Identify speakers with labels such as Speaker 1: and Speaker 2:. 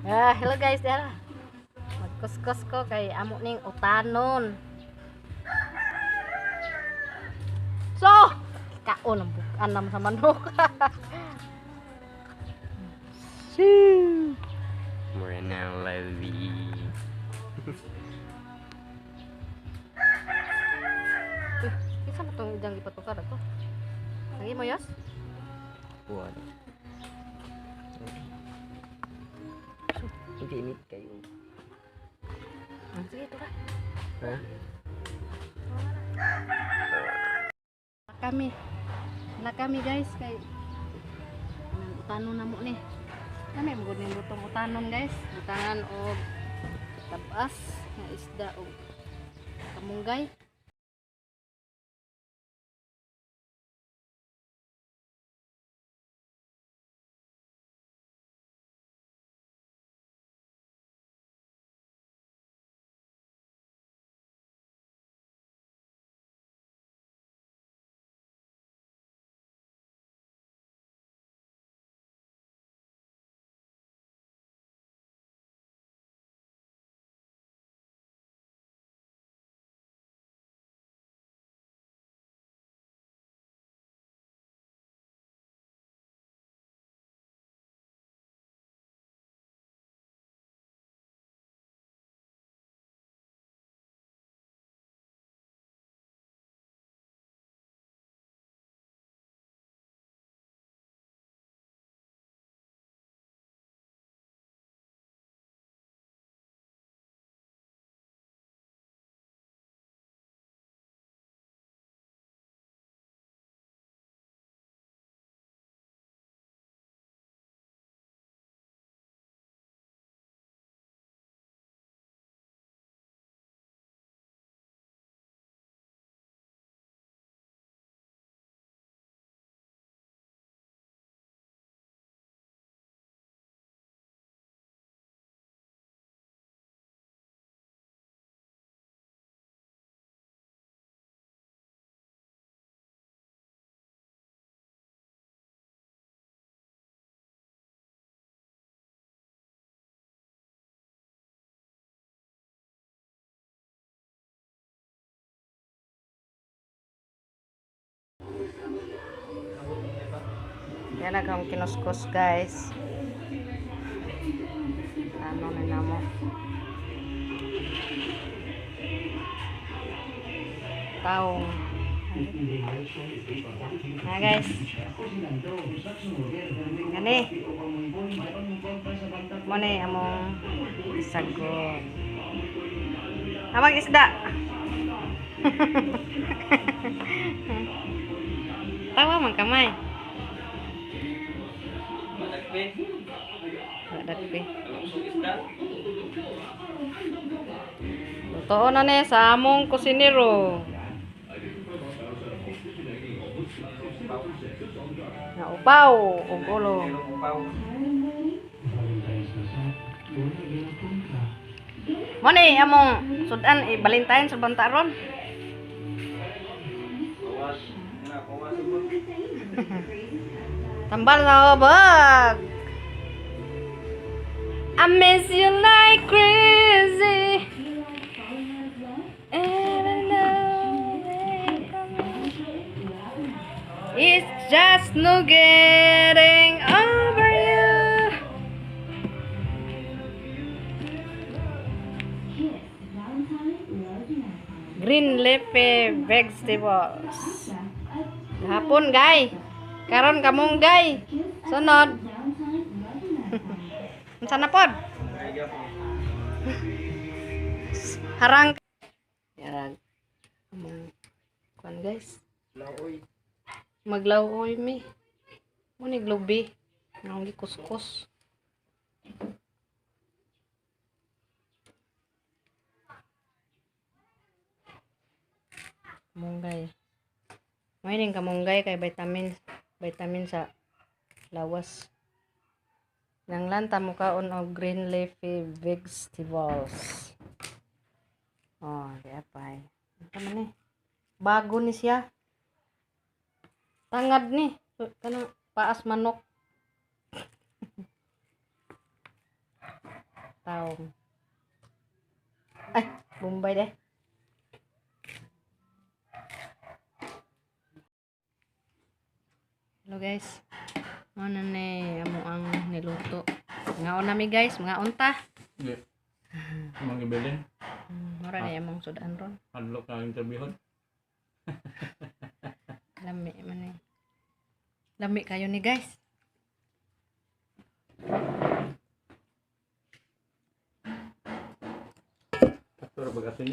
Speaker 1: Hello guys, ya. Magkuskus ko kay amo ning utanon. So, kaon ang bukan nam sa manok. Shoo.
Speaker 2: Morena Levy.
Speaker 1: Isa mo tong idang ipatukar ato. Lagi mo yas?
Speaker 2: Buwan. Hindi init kayo.
Speaker 1: Sige, ito ka.
Speaker 2: Ha?
Speaker 1: Na kami guys kay utanon na mo ni. Kami mo ning butong utanon guys. Butangan og tabas nga isda og kamunggay. Yan akong kinuskus guys. Ano na namo. Taong. Na guys. Gani. Mo ni among isagot. Amang isda. Tawa man kamay. Dagpi. Totoo na ni sa among kusinero. Na upaw ug ulo. Mo ni among sudan Valentine sa bantaron. Tambal na obag. I miss you like crazy. And I know it's just no getting over you. Green leafy vegetables. Hapon gay. Karon kamong gay. Sunod. Unsa na pod? Harang. Yarag. Kuan guys. Maglawoy mi. Mo ni globe. Nang gikuskus. Kamunggay. May ning kamunggay kay vitamin sa lawas. Nang lanta mo kaon og green leafy vegetables. Oh, kaya pa. Ito man ni. Bago ni siya. Tangad ni. Kanang paas manok. taong. Ay, Bombay deh. Hello guys. Ano na amo ang niluto. Ngaon nami guys, mga unta.
Speaker 3: Hindi. Mga ibilin.
Speaker 1: Mura na among sudan ron.
Speaker 3: Hadlok na interviewon.
Speaker 1: Lami man eh. Lami kayo ni guys.
Speaker 3: Pero baga